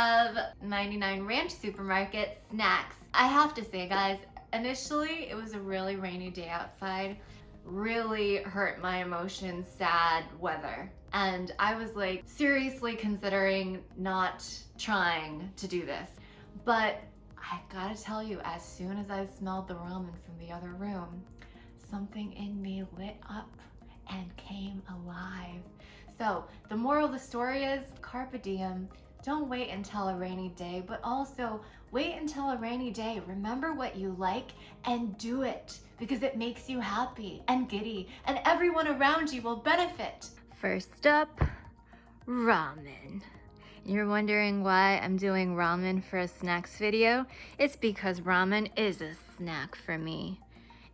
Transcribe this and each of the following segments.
of 99 Ranch Supermarket snacks. I have to say, guys, initially it was a really rainy day outside. Really hurt my emotions, sad weather. And I was like seriously considering not trying to do this. But I gotta tell you, as soon as I smelled the ramen from the other room, something in me lit up and came alive. So the moral of the story is carpe diem. Don't wait until a rainy day, but also wait until a rainy day. Remember what you like and do it, because it makes you happy and giddy and everyone around you will benefit. First up, ramen. You're wondering why I'm doing ramen for a snacks video? It's because ramen is a snack for me.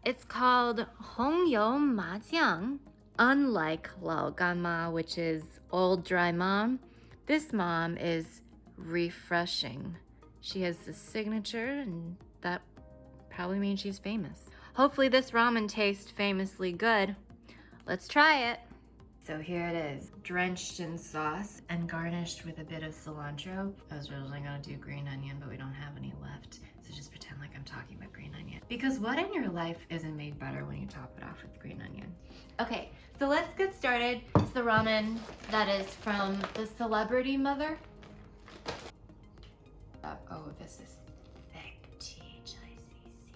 It's called hongyou majiang. Unlike lao ganma, which is old dry mom, this mom is refreshing. She has the signature, and that probably means she's famous. Hopefully this ramen tastes famously good. Let's try it. So here it is, drenched in sauce and garnished with a bit of cilantro. I was originally gonna do green onion, but we don't have any left. So just pretend like I'm talking about green onion. Because what in your life isn't made better when you top it off with green onion? Okay, so let's get started. It's the ramen that is from the Celebrity Mother. Oh, this is thick, T-H-I-C-C.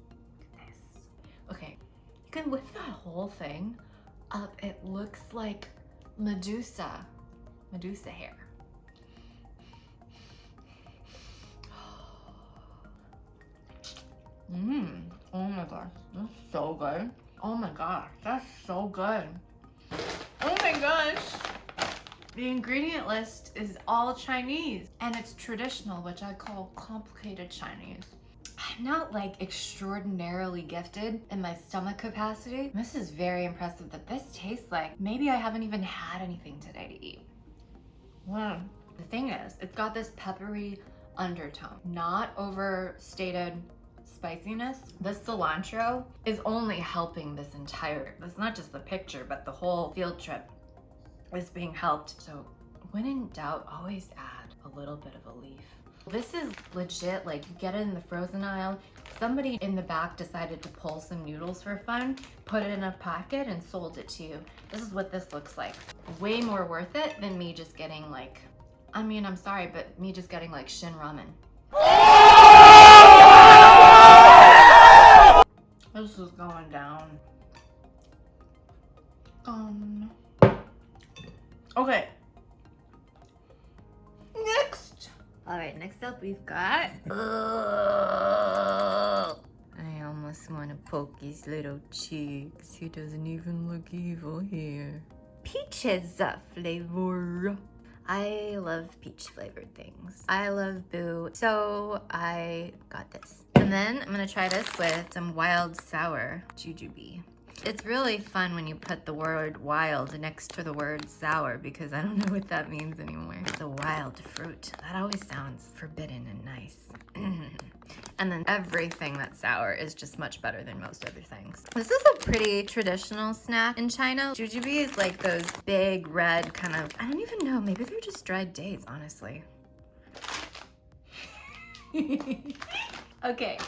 Look at this. Okay, you can lift that whole thing up. It looks like Medusa hair. Oh my gosh, that's so good. Oh my gosh, that's so good. Oh my gosh. The ingredient list is all Chinese, and it's traditional, which I call complicated Chinese. I'm not like extraordinarily gifted in my stomach capacity. This is very impressive that this tastes like maybe I haven't even had anything today to eat. Wow. The thing is, it's got this peppery undertone, not overstated spiciness. The cilantro is only helping this entire, it's not just the picture, but the whole field trip is being helped. So when in doubt, always add a little bit of a leaf. This is legit, like you get it in the frozen aisle. Somebody in the back decided to pull some noodles for fun, put it in a packet and sold it to you. This is what this looks like. Way more worth it than me just getting like, I mean, I'm sorry, but me just getting like Shin Ramen. This is going down. Okay. Next. All right, next up we've got. I almost want to poke his little cheeks. He doesn't even look evil here. Peaches flavor. I love peach flavored things. I love boo, so I got this. And then I'm gonna try this with some wild sour jujube. It's really fun when you put the word wild next to the word sour, because I don't know what that means anymore. It's a wild fruit. That always sounds forbidden and nice. And then everything that's sour is just much better than most other things. This is a pretty traditional snack in China. Jujube is like those big red kind of, I don't even know, maybe they're just dried dates, honestly. Okay.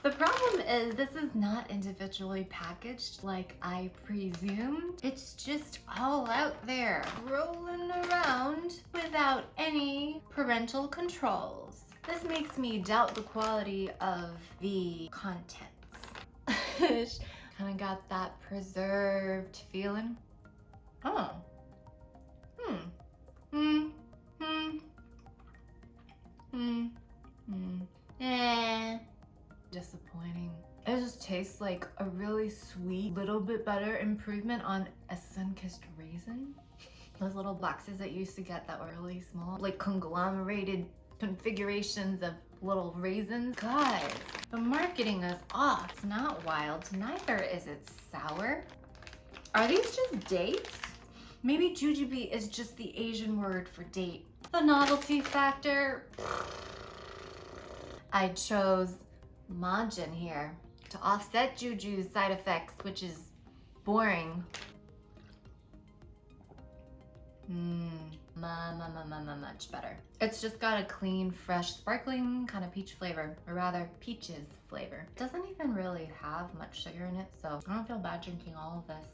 The problem is this is not individually packaged like I presumed. It's just all out there, rolling around without any parental controls. This makes me doubt the quality of the contents. Kind of got that preserved feeling. Oh. Disappointing. It just tastes like a really sweet, little bit better improvement on a sun-kissed raisin. Those little boxes that you used to get that were really small, like conglomerated configurations of little raisins. Guys, the marketing is off. It's not wild, neither is it sour. Are these just dates? Maybe jujube is just the Asian word for date. The novelty factor. I chose Majin here to offset Juju's side effects, which is boring. Much better. It's just got a clean, fresh, sparkling kind of peach flavor, or rather peaches flavor. It doesn't even really have much sugar in it, so I don't feel bad drinking all of this.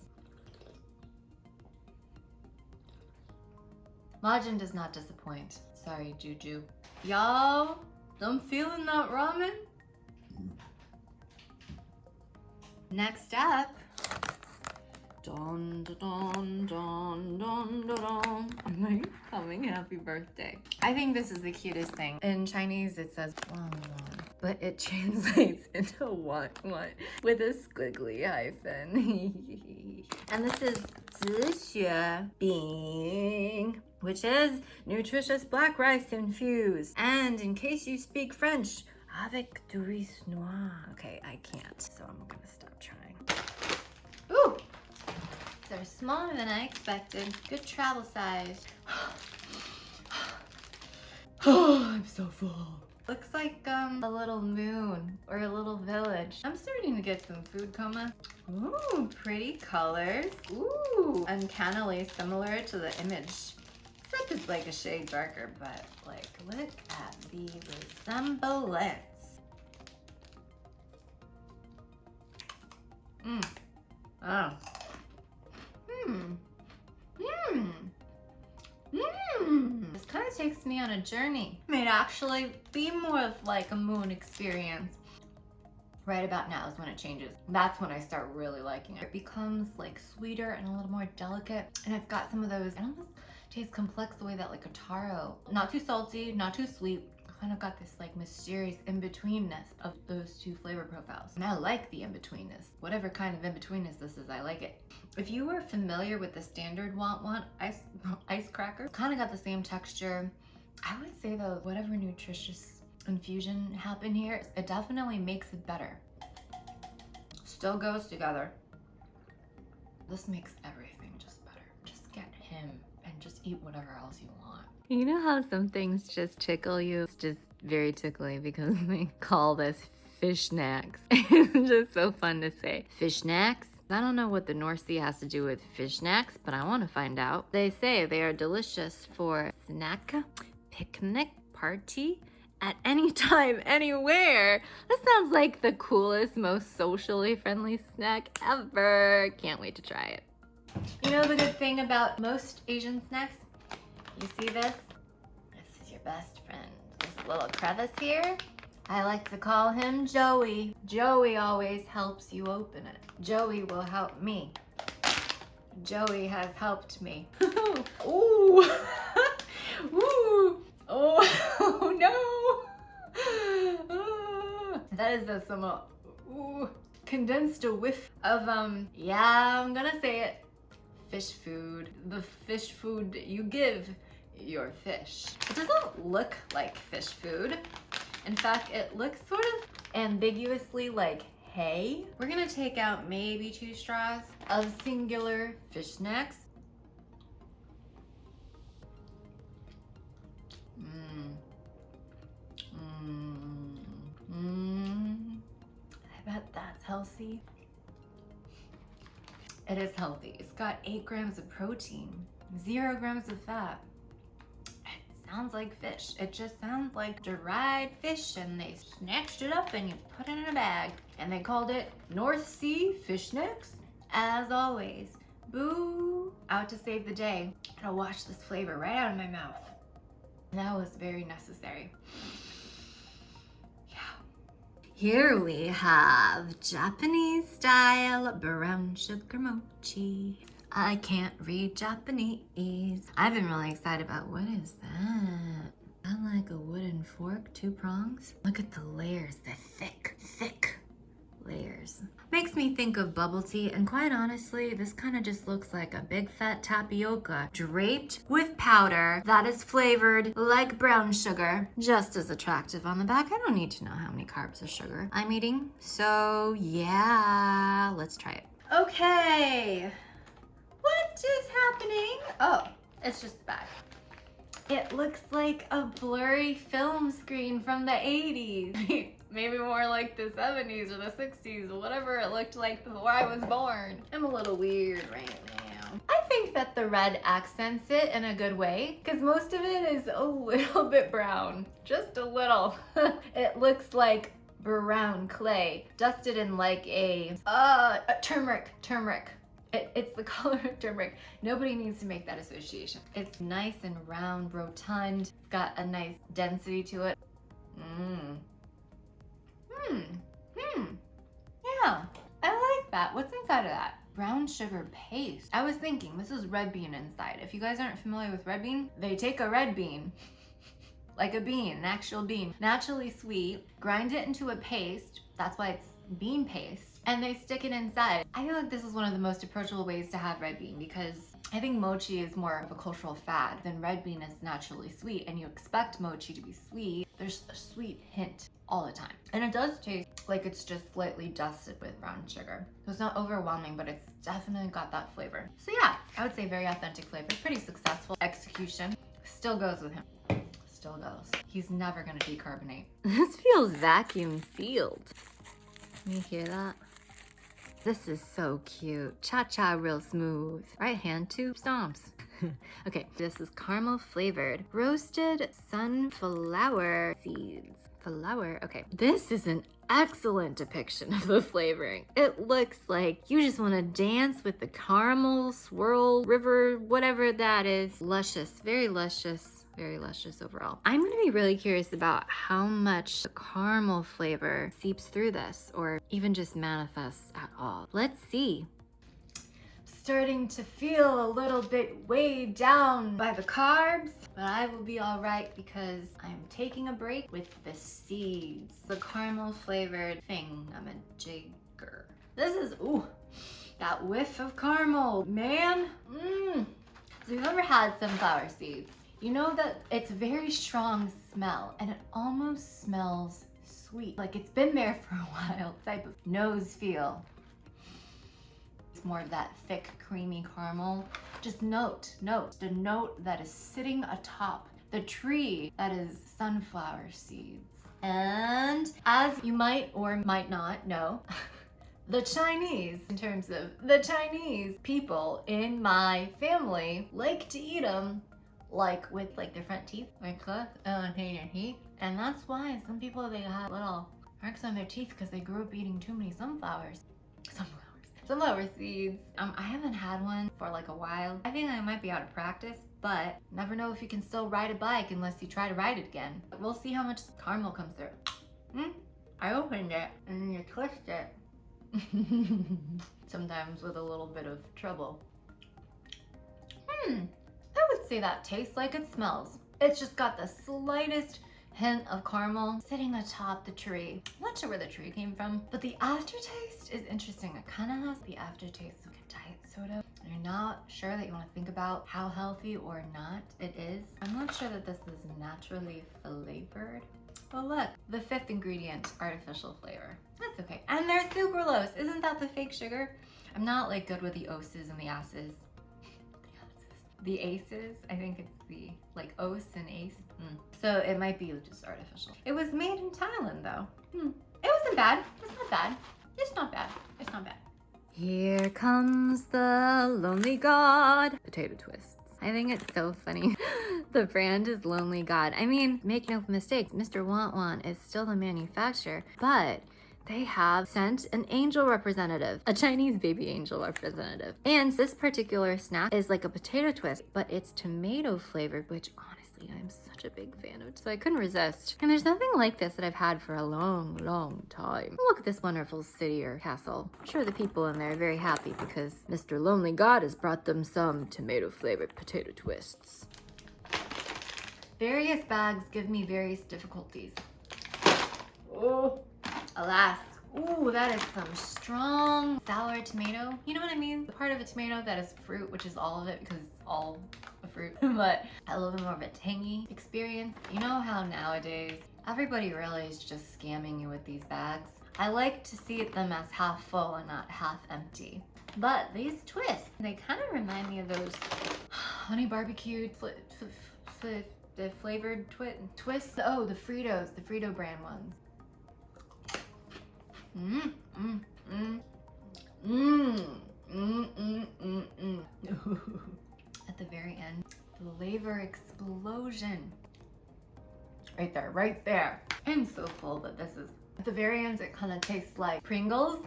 Majin does not disappoint. Sorry, Juju. Y'all, I'm feeling that ramen. Next up, don don don don don don. Am I coming? Happy birthday. I think this is the cutest thing. In Chinese, it says wan wan, but it translates into what with a squiggly hyphen. And this is Lucia being, which is nutritious black rice infused. And in case you speak French, avec du riz noir. Okay, I can't, so I'm gonna stop trying. Ooh, they're smaller than I expected. Good travel size. Oh, I'm so full. Looks like a little moon or a little village. I'm starting to get some food coma. Ooh, pretty colors. Ooh, uncannily similar to the image. Except it's like a shade darker, but like, look at the resemblance. Oh. This kind of takes me on a journey. It may actually be more of like a moon experience. Right about now is when it changes. That's when I start really liking it. It becomes like sweeter and a little more delicate. And it's got some of those, it almost tastes complex the way that like a taro. Not too salty, not too sweet. Kind of got this like mysterious in-betweenness of those two flavor profiles. And I like the in-betweenness. Whatever kind of in-betweenness this is, I like it. If you were familiar with the standard want ice cracker, kind of got the same texture. I would say though, whatever nutritious infusion happened here, it definitely makes it better. Still goes together. This makes everything just better. Just get him and just eat whatever else you want. You know how some things just tickle you? It's just very tickly because they call this fish snacks. It's just so fun to say. Fish snacks? I don't know what the North Sea has to do with fish snacks, but I want to find out. They say they are delicious for snack, picnic, party, at any time, anywhere. That sounds like the coolest, most socially friendly snack ever. Can't wait to try it. You know the good thing about most Asian snacks? You see this? This is your best friend. This little crevice here, I like to call him Joey. Joey always helps you open it. Joey will help me. Joey has helped me. Ooh! Ooh! Oh no! That is some condensed a whiff of yeah, I'm gonna say it. Fish food. The fish food you give your fish. It doesn't look like fish food. In fact, it looks sort of ambiguously like hay. We're gonna take out maybe 2 straws of singular fish snacks. I bet that's healthy. It is healthy. It's got 8 grams of protein, 0 grams of fat. It sounds like fish. It just sounds like dried fish, and they snatched it up and you put it in a bag. And they called it North Sea Fish Snacks. As always, boo, out to save the day. I'll wash this flavor right out of my mouth. That was very necessary. Here we have Japanese style brown sugar mochi. I can't read Japanese. I've been really excited about, what is that? Not like a wooden fork, 2 prongs? Look at the layers, the thick layers. Makes me think of bubble tea, and quite honestly, this kind of just looks like a big fat tapioca draped with powder that is flavored like brown sugar. Just as attractive on the back. I don't need to know how many carbs of sugar I'm eating. So yeah, let's try it. Okay, what is happening? Oh, it's just the back. It looks like a blurry film screen from the 80s. Maybe more like the 70s or the 60s or whatever it looked like before I was born. I'm a little weird right now. I think that the red accents it in a good way because most of it is a little bit brown, just a little. It looks like brown clay dusted in like a turmeric. It's the color of turmeric. Nobody needs to make that association. It's nice and round, rotund. It's got a nice density to it. Yeah, I like that. What's inside of that? Brown sugar paste. I was thinking this is red bean inside. If you guys aren't familiar with red bean, they take a red bean, like a bean, an actual bean, naturally sweet, grind it into a paste. That's why it's bean paste. And they stick it inside. I feel like this is one of the most approachable ways to have red bean because I think mochi is more of a cultural fad than red bean is naturally sweet, and you expect mochi to be sweet. There's a sweet hint all the time. And it does taste like it's just slightly dusted with brown sugar. So it's not overwhelming, but it's definitely got that flavor. So yeah, I would say very authentic flavor, pretty successful execution. Still goes with him. Still goes. He's never gonna decarbonate. This feels vacuum sealed. Can you hear that? This is so cute. Cha-cha real smooth. Right hand tube stomps. Okay, this is caramel flavored roasted sunflower seeds. Flower, okay. This is an excellent depiction of the flavoring. It looks like you just want to dance with the caramel, swirl, river, whatever that is. Luscious, very luscious. Very luscious overall. I'm gonna be really curious about how much the caramel flavor seeps through this or even just manifests at all. Let's see. Starting to feel a little bit weighed down by the carbs, but I will be all right because I'm taking a break with the seeds. The caramel flavored thing, I'm a jigger. This is, ooh, that whiff of caramel, man. So you've ever had sunflower seeds? You know that it's a very strong smell and it almost smells sweet. Like it's been there for a while, type of nose feel. It's more of that thick, creamy caramel. Just note the note that is sitting atop the tree that is sunflower seeds. And as you might or might not know, the Chinese, in terms of the Chinese people in my family, like to eat them like with like their front teeth, like teeth. And that's why some people, they have little marks on their teeth because they grew up eating too many sunflower seeds. I haven't had one for like a while. I think I might be out of practice, but never know if you can still ride a bike unless you try to ride it again. We'll see how much caramel comes through. I opened it and then you twist it. Sometimes with a little bit of trouble. I would say that tastes like it smells. It's just got the slightest hint of caramel sitting atop the tree. I'm not sure where the tree came from, but the aftertaste is interesting. It kind of has the aftertaste of a diet soda. You're not sure that you want to think about how healthy or not it is. I'm not sure that this is naturally flavored. Oh look, the fifth ingredient, artificial flavor. That's okay. And there's sucralose. Isn't that the fake sugar? I'm not like good with the oses and the aces. The aces, I think it's the like os and ace. So it might be just artificial. It was made in Thailand though. It wasn't bad. It's not bad. It's not bad. It's not bad. Here comes the Lonely God potato twists. I think it's so funny. The brand is Lonely God. I mean, make no mistake, Mr. Want Want is still the manufacturer, but they have sent an angel representative, a Chinese baby angel representative. And this particular snack is like a potato twist, but it's tomato flavored, which honestly, I'm such a big fan of, so I couldn't resist. And there's nothing like this that I've had for a long, long time. Look at this wonderful city or castle. I'm sure the people in there are very happy because Mr. Lonely God has brought them some tomato flavored potato twists. Various bags give me various difficulties. Oh. Alas. Ooh, that is some strong sour tomato. You know what I mean? The part of a tomato that is fruit, which is all of it because it's all a fruit, but a little bit more of a tangy experience. You know how nowadays everybody really is just scamming you with these bags? I like to see them as half full and not half empty. But these twists, they kind of remind me of those honey barbecued the flavored twists. Oh, the Fritos, the Frito brand ones. flavor explosion. Right there, right there. I'm so full, but this is, at the very end, it kind of tastes like Pringles.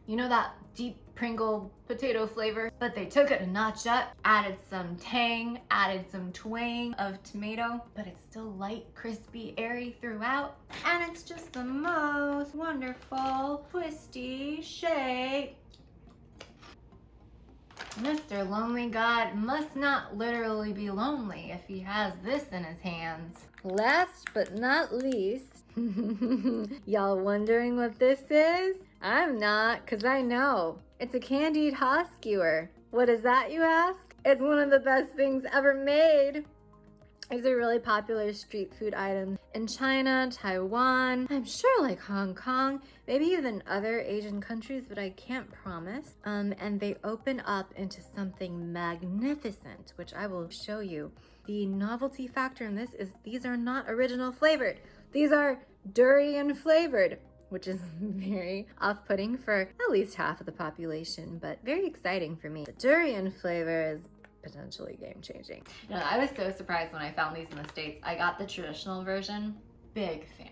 You know that deep Pringle potato flavor? But they took it a notch up, added some tang, added some twang of tomato, but it's still light, crispy, airy throughout. And it's just the most wonderful twisty shape. Mr. Lonely God must not literally be lonely if he has this in his hands. Last but not least, y'all wondering what this is? I'm not, cause I know. It's a Candied Hot Skewer. What is that, you ask? It's one of the best things ever made. These are really popular street food items in China, Taiwan, I'm sure like Hong Kong, maybe even other Asian countries, but I can't promise. And they open up into something magnificent, which I will show you. The novelty factor in this is these are not original flavored. These are durian flavored, which is very off-putting for at least half of the population, but very exciting for me. The durian flavor is potentially game-changing. No, I was so surprised when I found these in the States. I got the traditional version. Big fan,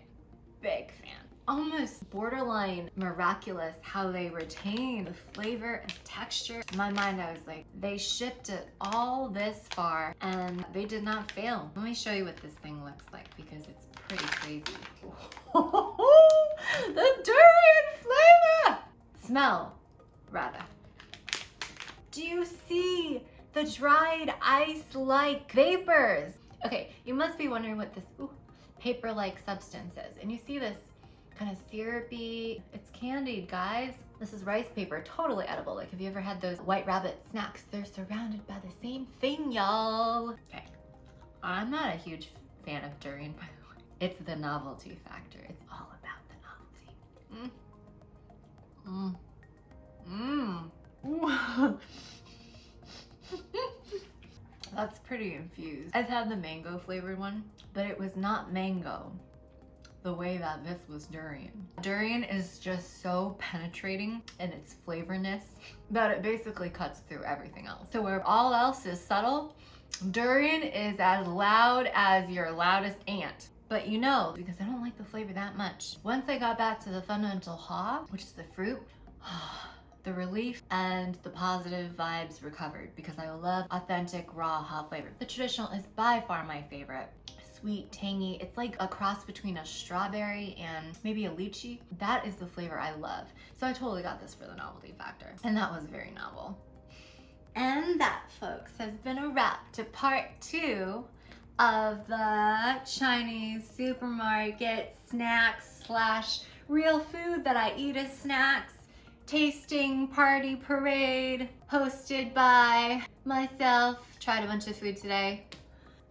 big fan. Almost borderline miraculous how they retain the flavor and texture. In my mind, I was like, they shipped it all this far and they did not fail. Let me show you what this thing looks like because it's pretty crazy. The durian flavor! Smell, rather. Do you see the dried ice-like vapors? Okay, you must be wondering what this paper-like substance is. And you see this kind of syrupy, it's candied, guys. This is rice paper, totally edible. Like, have you ever had those White Rabbit snacks? They're surrounded by the same thing, y'all. Okay, I'm not a huge fan of durian, by the way. It's the novelty factor. It's all about the novelty. That's pretty infused. I've had the mango flavored one, but it was not mango the way that this was durian. Durian is just so penetrating in its flavorness that it basically cuts through everything else. So where all else is subtle, durian is as loud as your loudest aunt. But you know, because I don't like the flavor that much. Once I got back to the fundamental ha, which is the fruit, the relief and the positive vibes recovered because I love authentic raw ha flavor. The traditional is by far my favorite. Sweet, tangy, it's like a cross between a strawberry and maybe a lychee. That is the flavor I love. So I totally got this for the novelty factor. And that was very novel. And that, folks, has been a wrap to part 2 of the Chinese supermarket snacks / real food that I eat as snacks tasting party parade hosted by myself. Tried a bunch of food today.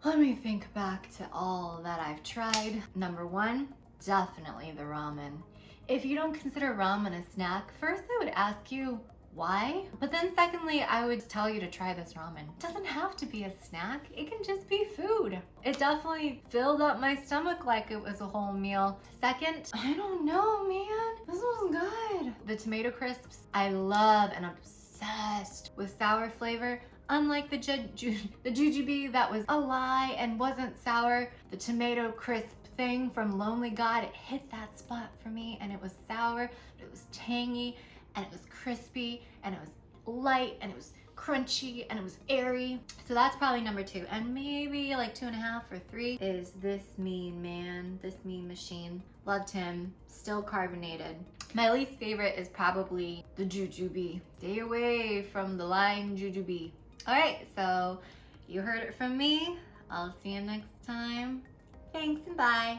Let me think back to all that I've tried. Number 1, definitely the ramen. If you don't consider ramen a snack, first I would ask you why? But then secondly, I would tell you to try this ramen. It doesn't have to be a snack, it can just be food. It definitely filled up my stomach like it was a whole meal. Second, I don't know, man, this was good. The tomato crisps, I love and I'm obsessed with sour flavor. Unlike the jujube that was a lie and wasn't sour, the tomato crisp thing from Lonely God, it hit that spot for me and it was sour, but it was tangy and it was crispy and it was light and it was crunchy and it was airy. So that's probably number 2. And maybe like 2.5 or 3 is this mean man, this mean machine. Loved him, still carbonated. My least favorite is probably the jujube. Stay away from the lying jujube. All right, so you heard it from me. I'll see you next time. Thanks and bye.